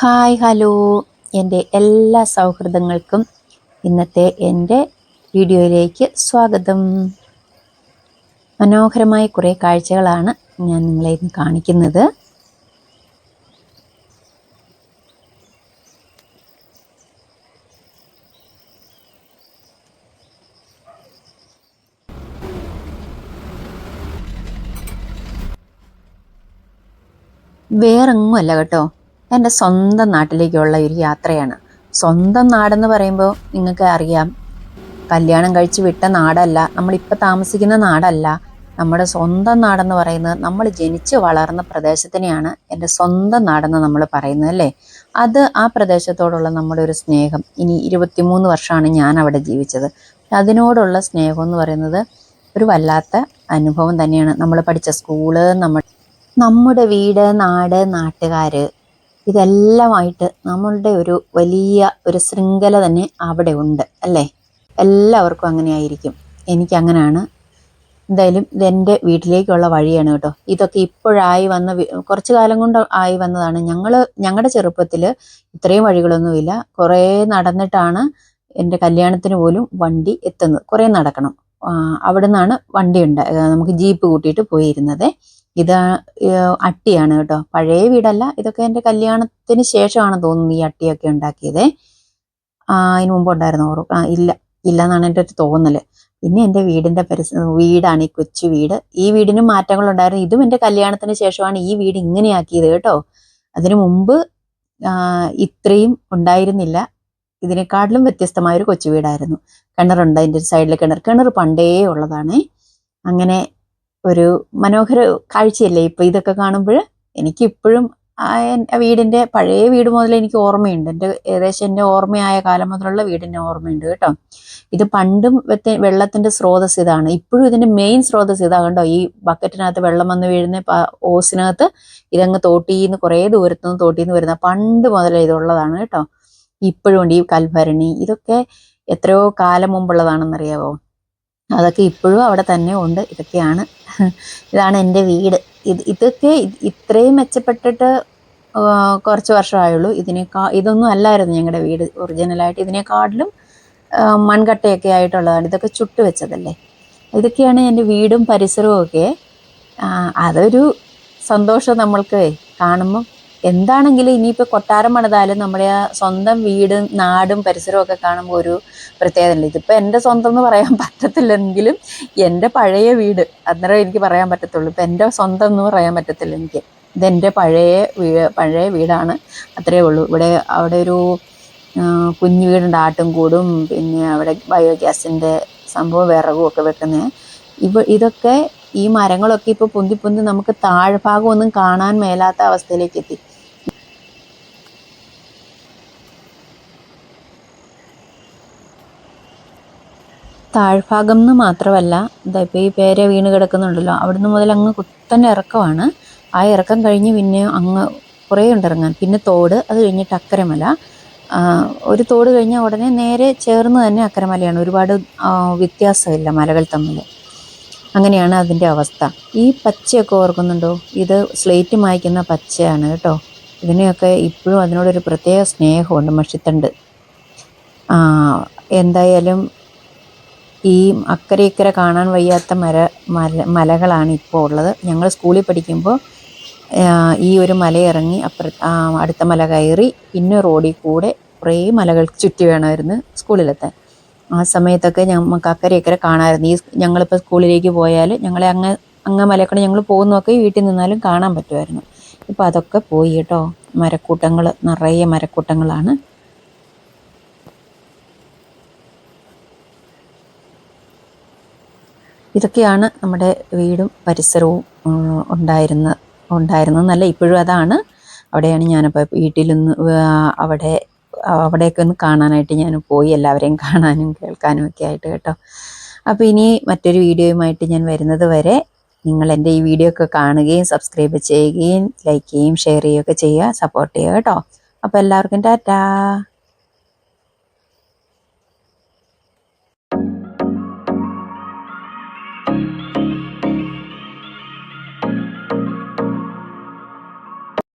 Hi hello എൻ്റെ എല്ലാ സൗഹൃദങ്ങൾക്കും ഇന്നത്തെ എൻ്റെ വീഡിയോയിലേക്ക് സ്വാഗതം. മനോഹരമായ കുറേ കാഴ്ചകളാണ് ഞാൻ നിങ്ങളെ ഇന്ന് കാണിക്കുന്നത്. വേറെങ്ങുമല്ല കേട്ടോ, എൻ്റെ സ്വന്തം നാട്ടിലേക്കുള്ള ഒരു യാത്രയാണ്. സ്വന്തം നാടെന്ന് പറയുമ്പോൾ നിങ്ങൾക്ക് അറിയാം, കല്യാണം കഴിച്ച് വിട്ട നാടല്ല, നമ്മളിപ്പോൾ താമസിക്കുന്ന നാടല്ല. നമ്മുടെ സ്വന്തം നാടെന്ന് പറയുന്നത് നമ്മൾ ജനിച്ച് വളർന്ന പ്രദേശത്തിനെയാണ് എൻ്റെ സ്വന്തം നാടെന്ന് നമ്മൾ പറയുന്നത് അല്ലേ. ആ പ്രദേശത്തോടുള്ള നമ്മുടെ ഒരു സ്നേഹം, ഇനി 23 വർഷമാണ് ഞാൻ അവിടെ ജീവിച്ചത്. അതിനോടുള്ള സ്നേഹം എന്ന് പറയുന്നത് ഒരു വല്ലാത്ത അനുഭവം തന്നെയാണ്. നമ്മൾ പഠിച്ച സ്കൂള്, നമ്മുടെ വീട്, നാട്, നാട്ടുകാർ, ഇതെല്ലാമായിട്ട് നമ്മളുടെ ഒരു വലിയ ഒരു ശൃംഖല തന്നെ അവിടെ ഉണ്ട് അല്ലേ. എല്ലാവർക്കും അങ്ങനെ ആയിരിക്കും. എനിക്കങ്ങനെയാണ്. എന്തായാലും ഇതെൻ്റെ വീട്ടിലേക്കുള്ള വഴിയാണ് കേട്ടോ. ഇതൊക്കെ ഇപ്പോഴായി വന്ന, കുറച്ച് കാലം കൊണ്ട് ആയി വന്നതാണ്. ഞങ്ങളുടെ ചെറുപ്പത്തിൽ ഇത്രയും വഴികളൊന്നുമില്ല. കുറേ നടന്നിട്ടാണ് എൻ്റെ കല്യാണത്തിന് പോലും വണ്ടി എത്തുന്നത്. കുറേ നടക്കണം. അവിടെ നിന്നാണ് വണ്ടി നമുക്ക് ജീപ്പ് കൂട്ടിയിട്ട് പോയിരുന്നത്. ഇത് അട്ടിയാണ് കേട്ടോ, പഴയ വീടല്ല. ഇതൊക്കെ എൻ്റെ കല്യാണത്തിന് ശേഷമാണ് തോന്നുന്നു ഈ അട്ടിയൊക്കെ ഉണ്ടാക്കിയത്. അതിന് മുമ്പ് ഉണ്ടായിരുന്ന ഇല്ല എന്നാണ് എൻ്റെ ഒരു തോന്നല്. പിന്നെ എൻ്റെ വീടിൻ്റെ വീടാണ് ഈ കൊച്ചു വീട്. ഈ വീടിനും മാറ്റങ്ങളുണ്ടായിരുന്നു. ഇതും എൻ്റെ കല്യാണത്തിന് ശേഷമാണ് ഈ വീട് ഇങ്ങനെയാക്കിയത് കേട്ടോ. അതിനു മുമ്പ് ഇത്രയും ഉണ്ടായിരുന്നില്ല. ഇതിനെക്കാട്ടിലും വ്യത്യസ്തമായൊരു കൊച്ചു വീടായിരുന്നു. കിണറുണ്ട് അതിൻ്റെ സൈഡിൽ. കിണർ പണ്ടേ ഉള്ളതാണ്. അങ്ങനെ ഒരു മനോഹര കാഴ്ചയല്ലേ ഇപ്പൊ ഇതൊക്കെ കാണുമ്പോൾ. എനിക്കിപ്പോഴും വീടിൻ്റെ പഴയ വീട് മുതൽ എനിക്ക് ഓർമ്മയുണ്ട്. ഏകദേശം എൻ്റെ ഓർമ്മയായ കാലം മുതലുള്ള വീടിൻ്റെ ഓർമ്മയുണ്ട് കേട്ടോ. ഇത് പണ്ടും വെള്ളത്തിന്റെ സ്രോതസ് ഇതാണ്. ഇപ്പോഴും ഇതിന്റെ മെയിൻ സ്രോതസ് ഇതാ കണ്ടോ. ഈ ബക്കറ്റിനകത്ത് വെള്ളം വന്ന് വീഴുന്ന ഓസിനകത്ത് ഇതങ്ങ് തോട്ടിന്ന് കുറേ ദൂരത്തുനിന്ന് തോട്ടിന്ന് വരുന്ന പണ്ട് മുതലേ ഇതുള്ളതാണ് കേട്ടോ. ഇപ്പോഴും ഉണ്ട് ഈ കൽഭരണി. ഇതൊക്കെ എത്രയോ കാലം മുമ്പുള്ളതാണെന്നറിയാവോ. അതൊക്കെ ഇപ്പോഴും അവിടെ തന്നെ ഉണ്ട്. ഇതാണ് എൻ്റെ വീട്. ഇതൊക്കെ ഇത്രയും മെച്ചപ്പെട്ടിട്ട് കുറച്ച് വർഷമായുള്ളൂ. ഇതൊന്നും അല്ലായിരുന്നു ഞങ്ങളുടെ വീട് ഒറിജിനലായിട്ട്. ഇതിനെക്കാട്ടിലും മൺകട്ടയൊക്കെ ആയിട്ടുള്ളതാണ്. ഇതൊക്കെ ചുട്ടു വെച്ചതല്ലേ. ഇതൊക്കെയാണ് എൻ്റെ വീടും പരിസരവും ഒക്കെ. അതൊരു സന്തോഷം നമ്മൾക്ക് കാണുമ്പം. എന്താണെങ്കിലും ഇനിയിപ്പോൾ കൊട്ടാരം പണിതാലും നമ്മുടെ സ്വന്തം വീടും നാടും പരിസരവും ഒക്കെ കാണുമ്പോൾ ഒരു പ്രത്യേകത. ഇതിപ്പോൾ എൻ്റെ സ്വന്തം എന്ന് പറയാൻ പറ്റത്തില്ലെങ്കിലും എൻ്റെ പഴയ വീട് അന്നേരം എനിക്ക് പറയാൻ പറ്റത്തുള്ളൂ. ഇപ്പം എൻ്റെ സ്വന്തം എന്ന് പറയാൻ പറ്റത്തില്ല എനിക്ക്. ഇതെൻ്റെ പഴയ വീടാണ്, അത്രയേ ഉള്ളൂ. അവിടെ ഒരു കുഞ്ഞു വീടുണ്ട്, ആട്ടും കൂടും, പിന്നെ അവിടെ ബയോഗ്യാസിൻ്റെ സംഭവം, വിറകും ഒക്കെ വെക്കുന്നത്. ഇതൊക്കെ ഈ മരങ്ങളൊക്കെ ഇപ്പോൾ പൊന്തി നമുക്ക് താഴ്ഭാഗം ഒന്നും കാണാൻ മേലാത്ത അവസ്ഥയിലേക്ക് എത്തി. താഴ്ഭാഗം എന്ന് മാത്രമല്ല, ഇപ്പോൾ ഈ പേര വീണ് കിടക്കുന്നുണ്ടല്ലോ, അവിടുന്ന് മുതൽ അങ്ങ് കുത്തന്നെ ഇറക്കമാണ്. ആ ഇറക്കം കഴിഞ്ഞ് പിന്നെ അങ്ങ് കുറേ ഉണ്ടിറങ്ങാൻ. പിന്നെ തോട്, അത് കഴിഞ്ഞിട്ട് അക്കരമല. ഒരു തോട് കഴിഞ്ഞാൽ ഉടനെ നേരെ ചേർന്ന് തന്നെ അക്കരമലയാണ്. ഒരുപാട് വ്യത്യാസമില്ല മലകൾ തമ്മിൽ. അങ്ങനെയാണ് അതിൻ്റെ അവസ്ഥ. ഈ പച്ചയൊക്കെ ഓർക്കുന്നുണ്ടോ? ഇത് സ്ലേറ്റ് മായ്ക്കുന്ന പച്ചയാണ് കേട്ടോ. ഇതിനെയൊക്കെ ഇപ്പോഴും അതിനോടൊരു പ്രത്യേക സ്നേഹമുണ്ട്. മഷിത്തണ്ട്. എന്തായാലും ഈ അക്കരെ ഇക്കരെ കാണാൻ വയ്യാത്ത മലകളാണ് ഇപ്പോൾ ഉള്ളത്. ഞങ്ങൾ സ്കൂളിൽ പഠിക്കുമ്പോൾ ഈ ഒരു മല ഇറങ്ങി അടുത്ത മല കയറി പിന്നെ റോഡിൽ കൂടെ കുറേ മലകൾ ചുറ്റി വേണമായിരുന്നു സ്കൂളിലെത്താൻ. ആ സമയത്തൊക്കെ നമുക്ക് അക്കരെ ഇക്കരെ കാണാമായിരുന്നു. ഞങ്ങളിപ്പോൾ സ്കൂളിലേക്ക് പോയാൽ ഞങ്ങളെ അങ്ങ് മലക്കൂടെ ഞങ്ങൾ പോകുന്നതൊക്കെ വീട്ടിൽ നിന്നാലും കാണാൻ പറ്റുമായിരുന്നു. ഇപ്പോൾ അതൊക്കെ പോയി കേട്ടോ. മരക്കൂട്ടങ്ങൾ, നിറയെ മരക്കൂട്ടങ്ങളാണ്. ഇതൊക്കെയാണ് നമ്മുടെ വീടും പരിസരവും ഉണ്ടായിരുന്നല്ല. ഇപ്പോഴും അതാണ്. അവിടെയാണ് ഞാനിപ്പോൾ വീട്ടിൽ നിന്ന് അവിടെയൊക്കെ ഒന്ന് കാണാനായിട്ട് ഞാൻ പോയി, എല്ലാവരെയും കാണാനും കേൾക്കാനും ഒക്കെ ആയിട്ട് കേട്ടോ. അപ്പോൾ ഇനി മറ്റൊരു വീഡിയോയുമായിട്ട് ഞാൻ വരുന്നത് വരെ നിങ്ങൾ എൻ്റെ ഈ വീഡിയോ ഒക്കെ കാണുകയും സബ്സ്ക്രൈബ് ചെയ്യുകയും ലൈക്ക് ചെയ്യുകയും ഷെയർ ചെയ്യുകയൊക്കെ ചെയ്യുക, സപ്പോർട്ട് ചെയ്യുക കേട്ടോ. അപ്പോൾ എല്ലാവർക്കും ടാറ്റാ.